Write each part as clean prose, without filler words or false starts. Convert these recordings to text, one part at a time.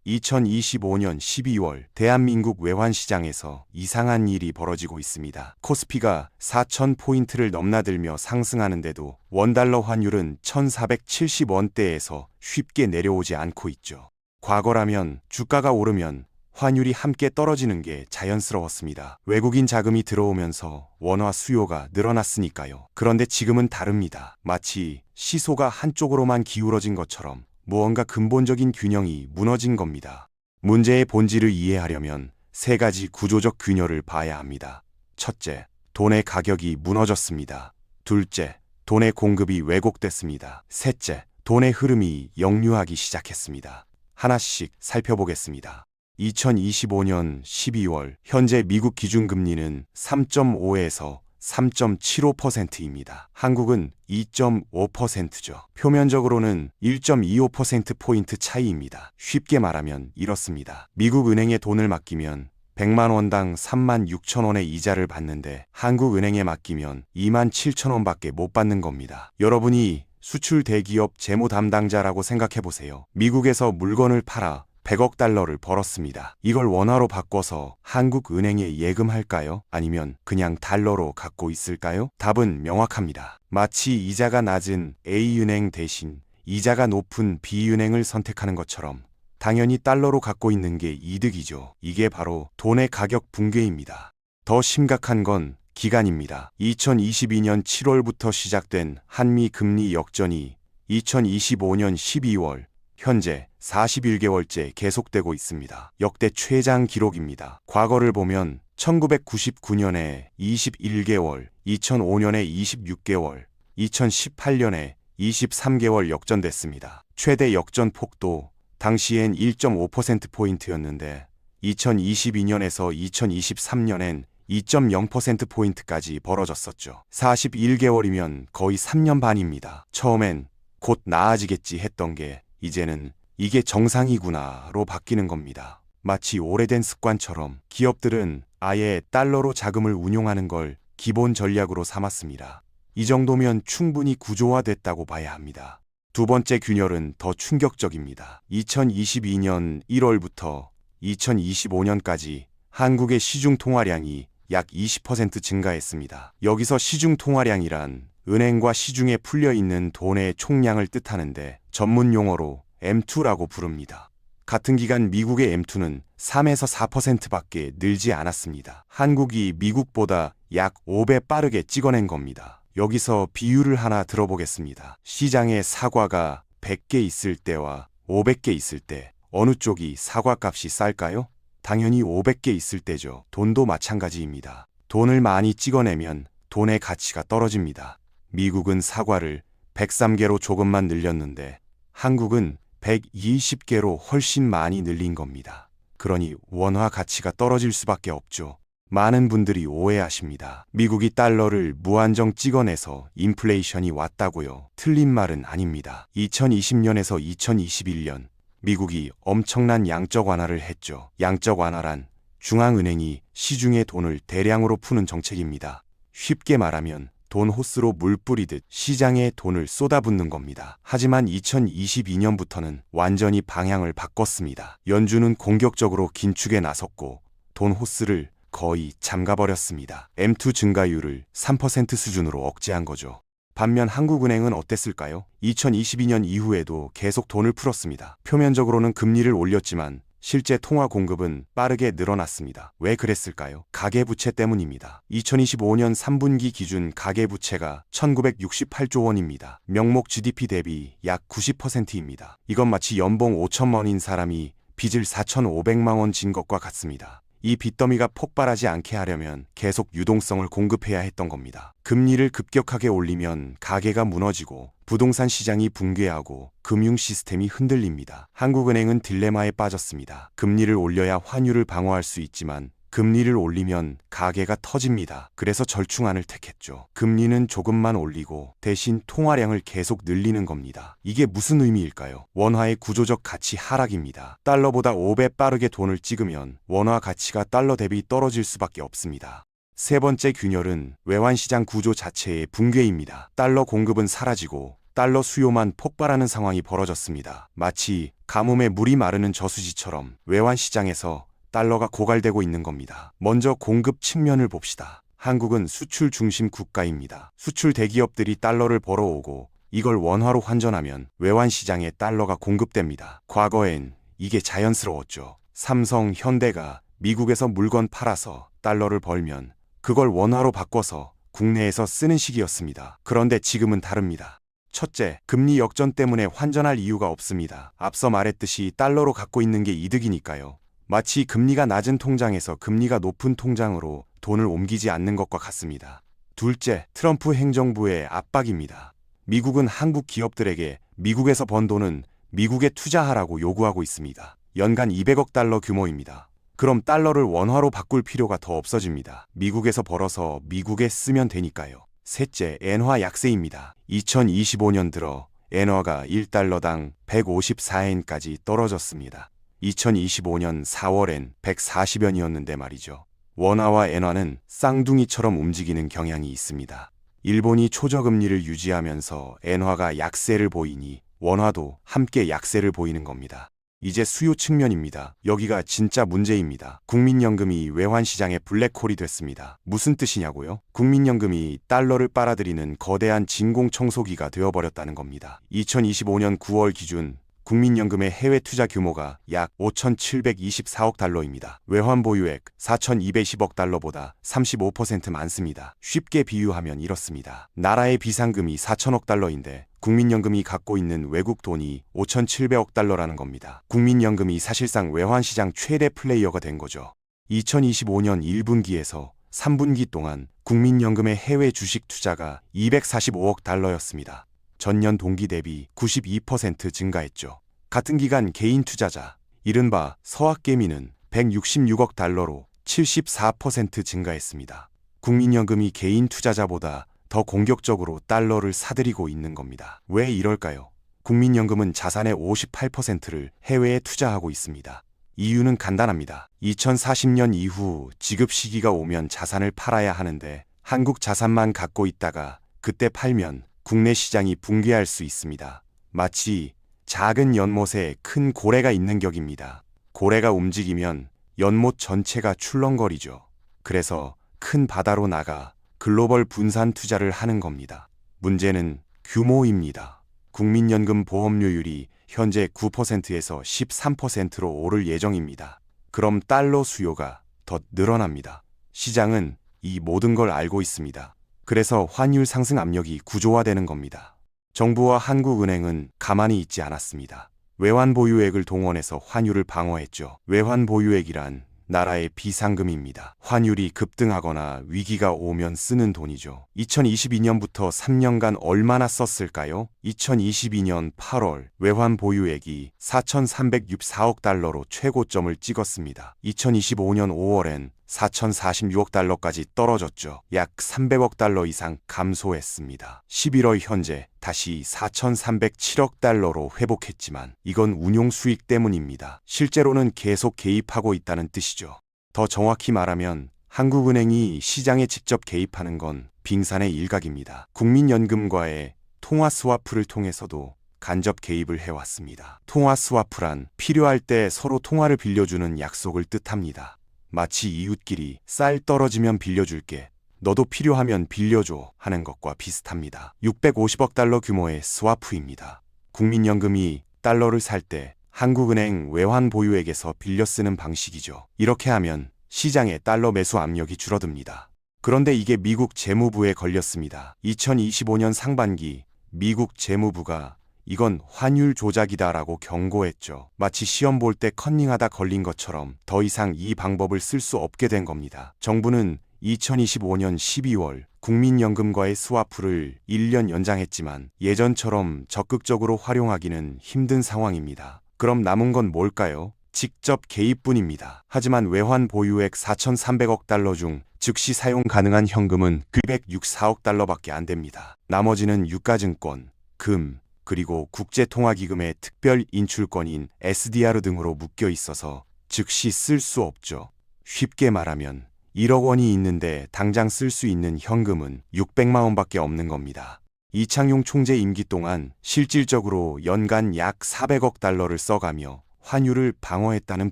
2025년 12월 대한민국 외환시장에서 이상한 일이 벌어지고 있습니다. 코스피가 4,000포인트를 넘나들며 상승하는데도 원달러 환율은 1,470원대에서 쉽게 내려오지 않고 있죠. 과거라면 주가가 오르면 환율이 함께 떨어지는 게 자연스러웠습니다. 외국인 자금이 들어오면서 원화 수요가 늘어났으니까요. 그런데 지금은 다릅니다. 마치 시소가 한쪽으로만 기울어진 것처럼 무언가 근본적인 균형이 무너진 겁니다. 문제의 본질을 이해하려면 세 가지 구조적 균열을 봐야 합니다. 첫째, 돈의 가격이 무너졌습니다. 둘째, 돈의 공급이 왜곡됐습니다. 셋째, 돈의 흐름이 역류하기 시작했습니다. 하나씩 살펴보겠습니다. 2025년 12월 현재 미국 기준금리는 3.5에서 3.75%입니다. 한국은 2.5%죠. 표면적으로는 1.25%포인트 차이입니다. 쉽게 말하면 이렇습니다. 미국 은행에 돈을 맡기면 100만 원당 3만 6천 원의 이자를 받는데 한국 은행에 맡기면 2만 7천 원밖에 못 받는 겁니다. 여러분이 수출 대기업 재무 담당자라고 생각해 보세요. 미국에서 물건을 팔아 100억 달러를 벌었습니다. 이걸 원화로 바꿔서 한국 은행에 예금할까요? 아니면 그냥 달러로 갖고 있을까요? 답은 명확합니다. 마치 이자가 낮은 A은행 대신 이자가 높은 B은행을 선택하는 것처럼 당연히 달러로 갖고 있는 게 이득이죠. 이게 바로 돈의 가격 붕괴입니다. 더 심각한 건 기간입니다. 2022년 7월부터 시작된 한미 금리 역전이 2025년 12월 현재 41개월째 계속되고 있습니다. 역대 최장 기록입니다. 과거를 보면 1999년에 21개월, 2005년에 26개월, 2018년에 23개월 역전됐습니다. 최대 역전 폭도 당시엔 1.5%포인트였는데 2022년에서 2023년엔 2.0%포인트까지 벌어졌었죠. 41개월이면 거의 3년 반입니다. 처음엔 곧 나아지겠지 했던 게 이제는 이게 정상이구나로 바뀌는 겁니다. 마치 오래된 습관처럼 기업들은 아예 달러로 자금을 운용하는 걸 기본 전략으로 삼았습니다. 이 정도면 충분히 구조화됐다고 봐야 합니다. 두 번째 균열은 더 충격적입니다. 2022년 1월부터 2025년까지 한국의 시중 통화량이 약 20% 증가했습니다. 여기서 시중 통화량이란 은행과 시중에 풀려있는 돈의 총량을 뜻하는데 전문 용어로 M2라고 부릅니다. 같은 기간 미국의 M2는 3에서 4%밖에 늘지 않았습니다. 한국이 미국보다 약 5배 빠르게 찍어낸 겁니다. 여기서 비율을 하나 들어보겠습니다. 시장에 사과가 100개 있을 때와 500개 있을 때 어느 쪽이 사과값이 쌀까요? 당연히 500개 있을 때죠. 돈도 마찬가지입니다. 돈을 많이 찍어내면 돈의 가치가 떨어집니다. 미국은 사과를 103개로 조금만 늘렸는데 한국은 120개로 훨씬 많이 늘린 겁니다. 그러니 원화 가치가 떨어질 수밖에 없죠. 많은 분들이 오해하십니다. 미국이 달러를 무한정 찍어내서 인플레이션이 왔다고요. 틀린 말은 아닙니다. 2020년에서 2021년 미국이 엄청난 양적 완화를 했죠. 양적 완화란 중앙은행이 시중의 돈을 대량으로 푸는 정책입니다. 쉽게 말하면 돈 호스로 물 뿌리듯 시장에 돈을 쏟아붓는 겁니다. 하지만 2022년부터는 완전히 방향을 바꿨습니다. 연준은 공격적으로 긴축에 나섰고 돈 호스를 거의 잠가버렸습니다. M2 증가율을 3% 수준으로 억제한 거죠. 반면 한국은행은 어땠을까요? 2022년 이후에도 계속 돈을 풀었습니다. 표면적으로는 금리를 올렸지만 실제 통화 공급은 빠르게 늘어났습니다. 왜 그랬을까요? 가계부채 때문입니다. 2025년 3분기 기준 가계부채가 1968조 원입니다. 명목 GDP 대비 약 90%입니다. 이건 마치 연봉 5천만 원인 사람이 빚을 4,500만 원 진 것과 같습니다. 이 빚더미가 폭발하지 않게 하려면 계속 유동성을 공급해야 했던 겁니다. 금리를 급격하게 올리면 가계가 무너지고 부동산 시장이 붕괴하고 금융 시스템이 흔들립니다. 한국은행은 딜레마에 빠졌습니다. 금리를 올려야 환율을 방어할 수 있지만 금리를 올리면 가계가 터집니다. 그래서 절충안을 택했죠. 금리는 조금만 올리고 대신 통화량을 계속 늘리는 겁니다. 이게 무슨 의미일까요? 원화의 구조적 가치 하락입니다. 달러보다 5배 빠르게 돈을 찍으면 원화 가치가 달러 대비 떨어질 수밖에 없습니다. 세 번째 균열은 외환시장 구조 자체의 붕괴입니다. 달러 공급은 사라지고 달러 수요만 폭발하는 상황이 벌어졌습니다. 마치 가뭄에 물이 마르는 저수지처럼 외환 시장에서 달러가 고갈되고 있는 겁니다. 먼저 공급 측면을 봅시다. 한국은 수출 중심 국가입니다. 수출 대기업들이 달러를 벌어오고 이걸 원화로 환전하면 외환 시장에 달러가 공급됩니다. 과거엔 이게 자연스러웠죠. 삼성, 현대가 미국에서 물건 팔아서 달러를 벌면 그걸 원화로 바꿔서 국내에서 쓰는 식이었습니다. 그런데 지금은 다릅니다. 첫째, 금리 역전 때문에 환전할 이유가 없습니다. 앞서 말했듯이 달러로 갖고 있는 게 이득이니까요. 마치 금리가 낮은 통장에서 금리가 높은 통장으로 돈을 옮기지 않는 것과 같습니다. 둘째, 트럼프 행정부의 압박입니다. 미국은 한국 기업들에게 미국에서 번 돈은 미국에 투자하라고 요구하고 있습니다. 연간 200억 달러 규모입니다. 그럼 달러를 원화로 바꿀 필요가 더 없어집니다. 미국에서 벌어서 미국에 쓰면 되니까요. 셋째, 엔화 약세입니다. 2025년 들어 엔화가 1달러당 154엔까지 떨어졌습니다. 2025년 4월엔 140연이었는데 말이죠. 원화와 엔화는 쌍둥이처럼 움직이는 경향이 있습니다. 일본이 초저금리를 유지하면서 엔화가 약세를 보이니 원화도 함께 약세를 보이는 겁니다. 이제 수요 측면입니다. 여기가 진짜 문제입니다. 국민연금이 외환시장의 블랙홀이 됐습니다. 무슨 뜻이냐고요? 국민연금이 달러를 빨아들이는 거대한 진공청소기가 되어버렸다는 겁니다. 2025년 9월 기준 국민연금의 해외 투자 규모가 약 5,724억 달러입니다. 외환 보유액 4,210억 달러보다 35% 많습니다. 쉽게 비유하면 이렇습니다. 나라의 비상금이 4,000억 달러인데 국민연금이 갖고 있는 외국 돈이 5,700억 달러라는 겁니다. 국민연금이 사실상 외환시장 최대 플레이어가 된 거죠. 2025년 1분기에서 3분기 동안 국민연금의 해외 주식 투자가 245억 달러였습니다. 전년 동기 대비 92% 증가했죠. 같은 기간 개인 투자자, 이른바 서학개미는 166억 달러로 74% 증가했습니다. 국민연금이 개인 투자자보다 더 공격적으로 달러를 사들이고 있는 겁니다. 왜 이럴까요? 국민연금은 자산의 58%를 해외에 투자하고 있습니다. 이유는 간단합니다. 2040년 이후 지급 시기가 오면 자산을 팔아야 하는데 한국 자산만 갖고 있다가 그때 팔면 국내 시장이 붕괴할 수 있습니다. 마치 작은 연못에 큰 고래가 있는 격입니다. 고래가 움직이면 연못 전체가 출렁거리죠. 그래서 큰 바다로 나가 글로벌 분산 투자를 하는 겁니다. 문제는 규모입니다. 국민연금 보험료율이 현재 9%에서 13%로 오를 예정입니다. 그럼 달러 수요가 더 늘어납니다. 시장은 이 모든 걸 알고 있습니다. 그래서 환율 상승 압력이 구조화되는 겁니다. 정부와 한국은행은 가만히 있지 않았습니다. 외환 보유액을 동원해서 환율을 방어했죠. 외환 보유액이란 나라의 비상금입니다. 환율이 급등하거나 위기가 오면 쓰는 돈이죠. 2022년부터 3년간 얼마나 썼을까요? 2022년 8월 외환 보유액이 4,364억 달러로 최고점을 찍었습니다. 2025년 5월엔 4,046억 달러까지 떨어졌죠. 약 300억 달러 이상 감소했습니다. 11월 현재 다시 4,307억 달러로 회복했지만 이건 운용 수익 때문입니다. 실제로는 계속 개입하고 있다는 뜻이죠. 더 정확히 말하면 한국은행이 시장에 직접 개입하는 건 빙산의 일각입니다. 국민연금과의 통화 스와프를 통해서도 간접 개입을 해왔습니다. 통화 스와프란 필요할 때 서로 통화를 빌려주는 약속을 뜻합니다. 마치 이웃끼리 쌀 떨어지면 빌려줄게, 너도 필요하면 빌려줘 하는 것과 비슷합니다. 650억 달러 규모의 스와프입니다. 국민연금이 달러를 살 때 한국은행 외환 보유액에서 빌려 쓰는 방식이죠. 이렇게 하면 시장의 달러 매수 압력이 줄어듭니다. 그런데 이게 미국 재무부에 걸렸습니다. 2025년 상반기 미국 재무부가 이건 환율 조작이다라고 경고했죠. 마치 시험 볼 때 컨닝하다 걸린 것처럼 더 이상 이 방법을 쓸 수 없게 된 겁니다. 정부는 2025년 12월 국민연금과의 스와프를 1년 연장했지만 예전처럼 적극적으로 활용하기는 힘든 상황입니다. 그럼 남은 건 뭘까요? 직접 개입뿐입니다. 하지만 외환 보유액 4,300억 달러 중 즉시 사용 가능한 현금은 964억 달러밖에 안 됩니다. 나머지는 유가증권, 금, 그리고 국제통화기금의 특별 인출권인 SDR 등으로 묶여 있어서 즉시 쓸 수 없죠. 쉽게 말하면 1억 원이 있는데 당장 쓸 수 있는 현금은 600만 원밖에 없는 겁니다. 이창용 총재 임기 동안 실질적으로 연간 약 400억 달러를 써가며 환율을 방어했다는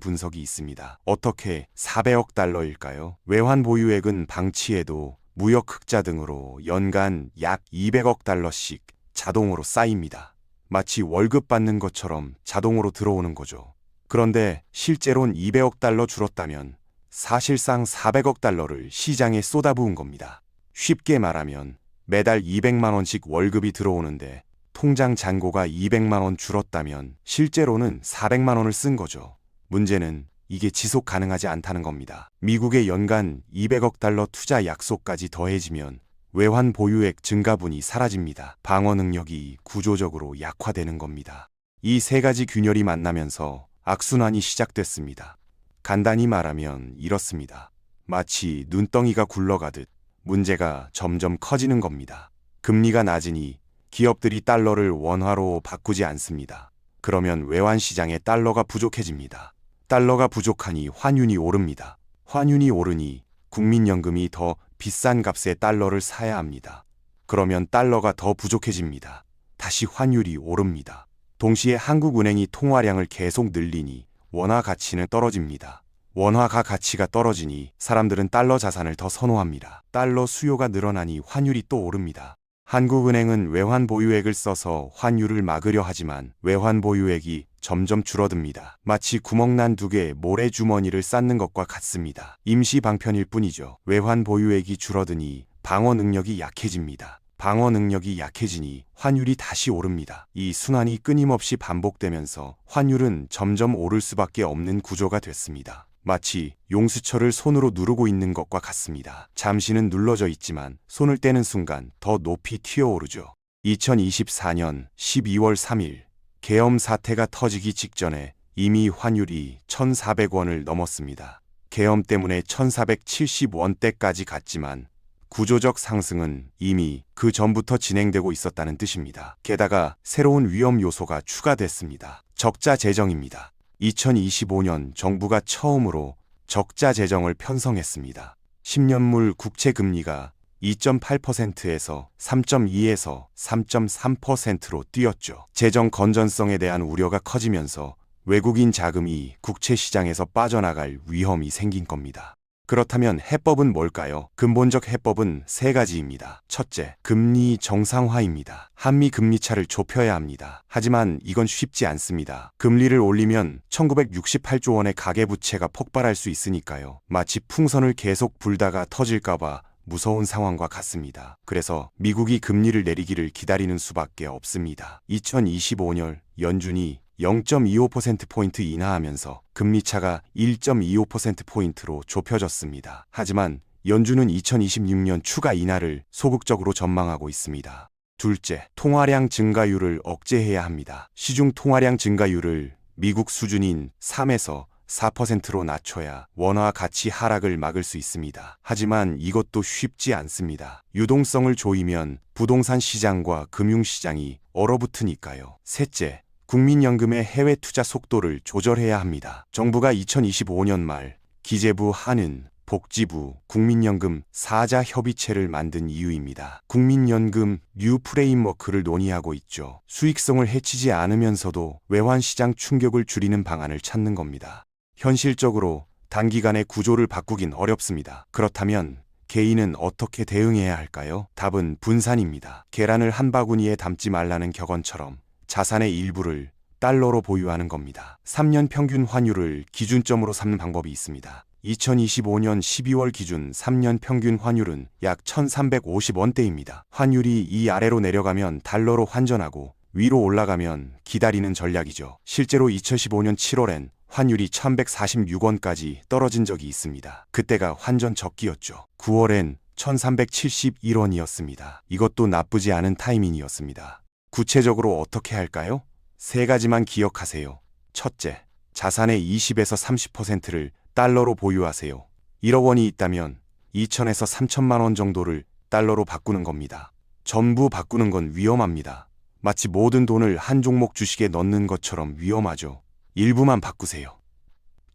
분석이 있습니다. 어떻게 400억 달러일까요? 외환 보유액은 방치해도 무역 흑자 등으로 연간 약 200억 달러씩 자동으로 쌓입니다. 마치 월급 받는 것처럼 자동으로 들어오는 거죠. 그런데 실제론 200억 달러 줄었다면 사실상 400억 달러를 시장에 쏟아부은 겁니다. 쉽게 말하면 매달 200만 원씩 월급이 들어오는데 통장 잔고가 200만 원 줄었다면 실제로는 400만 원을 쓴 거죠. 문제는 이게 지속 가능하지 않다는 겁니다. 미국의 연간 200억 달러 투자 약속까지 더해지면 외환 보유액 증가분이 사라집니다. 방어 능력이 구조적으로 약화되는 겁니다. 이 세 가지 균열이 만나면서 악순환이 시작됐습니다. 간단히 말하면 이렇습니다. 마치 눈덩이가 굴러가듯 문제가 점점 커지는 겁니다. 금리가 낮으니 기업들이 달러를 원화로 바꾸지 않습니다. 그러면 외환 시장에 달러가 부족해집니다. 달러가 부족하니 환율이 오릅니다. 환율이 오르니 국민연금이 더 비싼 값에 달러를 사야 합니다. 그러면 달러가 더 부족해집니다. 다시 환율이 오릅니다. 동시에 한국은행이 통화량을 계속 늘리니 원화 가치는 떨어집니다. 원화가 가치가 떨어지니 사람들은 달러 자산을 더 선호합니다. 달러 수요가 늘어나니 환율이 또 오릅니다. 한국은행은 외환 보유액을 써서 환율을 막으려 하지만 외환 보유액이 점점 줄어듭니다. 마치 구멍난 두 개의 모래주머니를 쌓는 것과 같습니다. 임시 방편일 뿐이죠. 외환 보유액이 줄어드니 방어 능력이 약해집니다. 방어 능력이 약해지니 환율이 다시 오릅니다. 이 순환이 끊임없이 반복되면서 환율은 점점 오를 수밖에 없는 구조가 됐습니다. 마치 용수철을 손으로 누르고 있는 것과 같습니다. 잠시는 눌러져 있지만 손을 떼는 순간 더 높이 튀어오르죠. 2024년 12월 3일 계엄 사태가 터지기 직전에 이미 환율이 1,400원을 넘었습니다. 계엄 때문에 1,470원대까지 갔지만 구조적 상승은 이미 그 전부터 진행되고 있었다는 뜻입니다. 게다가 새로운 위험 요소가 추가됐습니다. 적자 재정입니다. 2025년 정부가 처음으로 적자 재정을 편성했습니다. 10년물 국채 금리가 2.8%에서 3.2에서 3.3%로 뛰었죠. 재정 건전성에 대한 우려가 커지면서 외국인 자금이 국채 시장에서 빠져나갈 위험이 생긴 겁니다. 그렇다면 해법은 뭘까요? 근본적 해법은 세 가지입니다. 첫째, 금리 정상화입니다. 한미 금리 차를 좁혀야 합니다. 하지만 이건 쉽지 않습니다. 금리를 올리면 1968조 원의 가계부채가 폭발할 수 있으니까요. 마치 풍선을 계속 불다가 터질까봐 무서운 상황과 같습니다. 그래서 미국이 금리를 내리기를 기다리는 수밖에 없습니다. 2025년 연준이 0.25%포인트 인하하면서 금리차가 1.25%포인트로 좁혀졌습니다. 하지만 연준은 2026년 추가 인하를 소극적으로 전망하고 있습니다. 둘째, 통화량 증가율을 억제해야 합니다. 시중 통화량 증가율을 미국 수준인 3에서 4%로 낮춰야 원화 가치 하락을 막을 수 있습니다. 하지만 이것도 쉽지 않습니다. 유동성을 조이면 부동산 시장과 금융시장이 얼어붙으니까요. 셋째, 국민연금의 해외 투자 속도를 조절해야 합니다. 정부가 2025년 말 기재부, 한은, 복지부, 국민연금 4자 협의체를 만든 이유입니다. 국민연금 뉴 프레임워크를 논의하고 있죠. 수익성을 해치지 않으면서도 외환시장 충격을 줄이는 방안을 찾는 겁니다. 현실적으로 단기간에 구조를 바꾸긴 어렵습니다. 그렇다면 개인은 어떻게 대응해야 할까요? 답은 분산입니다. 계란을 한 바구니에 담지 말라는 격언처럼 자산의 일부를 달러로 보유하는 겁니다. 3년 평균 환율을 기준점으로 삼는 방법이 있습니다. 2025년 12월 기준 3년 평균 환율은 약 1,350원대입니다. 환율이 이 아래로 내려가면 달러로 환전하고 위로 올라가면 기다리는 전략이죠. 실제로 2015년 7월엔 환율이 1,146원까지 떨어진 적이 있습니다. 그때가 환전 적기였죠. 9월엔 1,371원이었습니다. 이것도 나쁘지 않은 타이밍이었습니다. 구체적으로 어떻게 할까요? 세 가지만 기억하세요. 첫째, 자산의 20에서 30%를 달러로 보유하세요. 1억 원이 있다면 2천에서 3천만 원 정도를 달러로 바꾸는 겁니다. 전부 바꾸는 건 위험합니다. 마치 모든 돈을 한 종목 주식에 넣는 것처럼 위험하죠. 일부만 바꾸세요.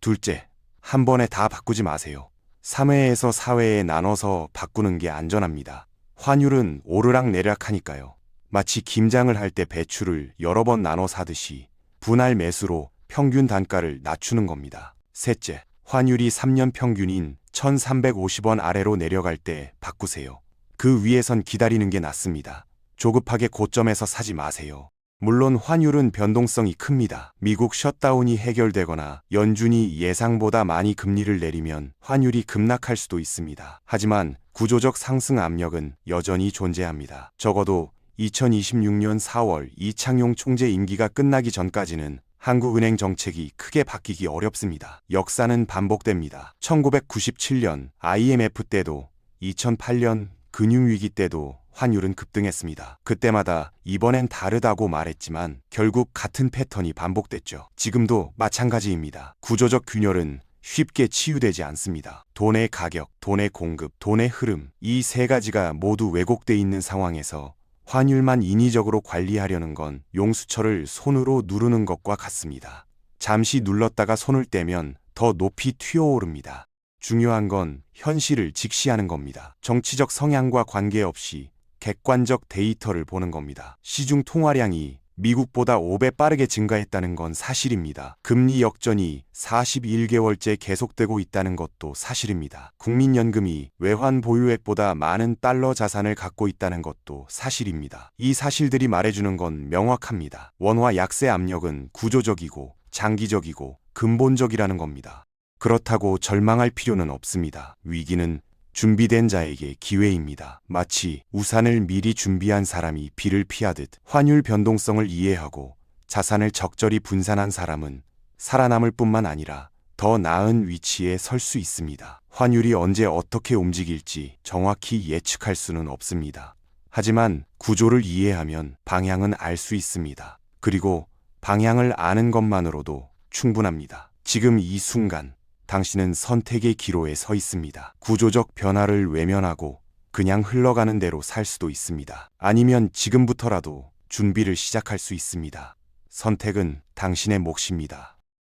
둘째, 한 번에 다 바꾸지 마세요. 3회에서 4회에 나눠서 바꾸는 게 안전합니다. 환율은 오르락내리락하니까요. 마치 김장을 할 때 배추를 여러 번 나눠 사듯이 분할 매수로 평균 단가를 낮추는 겁니다. 셋째, 환율이 3년 평균인 1,350원 아래로 내려갈 때 바꾸세요. 그 위에선 기다리는 게 낫습니다. 조급하게 고점에서 사지 마세요. 물론 환율은 변동성이 큽니다. 미국 셧다운이 해결되거나 연준이 예상보다 많이 금리를 내리면 환율이 급락할 수도 있습니다. 하지만 구조적 상승 압력은 여전히 존재합니다. 적어도 2026년 4월 이창용 총재 임기가 끝나기 전까지는 한국은행 정책이 크게 바뀌기 어렵습니다. 역사는 반복됩니다. 1997년 IMF 때도 2008년 금융위기 때도 환율은 급등했습니다. 그때마다 이번엔 다르다고 말했지만 결국 같은 패턴이 반복됐죠. 지금도 마찬가지입니다. 구조적 균열은 쉽게 치유되지 않습니다. 돈의 가격, 돈의 공급, 돈의 흐름, 이 세 가지가 모두 왜곡돼 있는 상황에서 환율만 인위적으로 관리하려는 건 용수철을 손으로 누르는 것과 같습니다. 잠시 눌렀다가 손을 떼면 더 높이 튀어오릅니다. 중요한 건 현실을 직시하는 겁니다. 정치적 성향과 관계없이 객관적 데이터를 보는 겁니다. 시중 통화량이 미국보다 5배 빠르게 증가했다는 건 사실입니다. 금리 역전이 41개월째 계속되고 있다는 것도 사실입니다. 국민연금이 외환 보유액보다 많은 달러 자산을 갖고 있다는 것도 사실입니다. 이 사실들이 말해주는 건 명확합니다. 원화 약세 압력은 구조적이고 장기적이고 근본적이라는 겁니다. 그렇다고 절망할 필요는 없습니다. 위기는 준비된 자에게 기회입니다. 마치 우산을 미리 준비한 사람이 비를 피하듯 환율 변동성을 이해하고 자산을 적절히 분산한 사람은 살아남을 뿐만 아니라 더 나은 위치에 설 수 있습니다. 환율이 언제 어떻게 움직일지 정확히 예측할 수는 없습니다. 하지만 구조를 이해하면 방향은 알 수 있습니다. 그리고 방향을 아는 것만으로도 충분합니다. 지금 이 순간 당신은 선택의 기로에 서 있습니다. 구조적 변화를 외면하고 그냥 흘러가는 대로 살 수도 있습니다. 아니면 지금부터라도 준비를 시작할 수 있습니다. 선택은 당신의 몫입니다.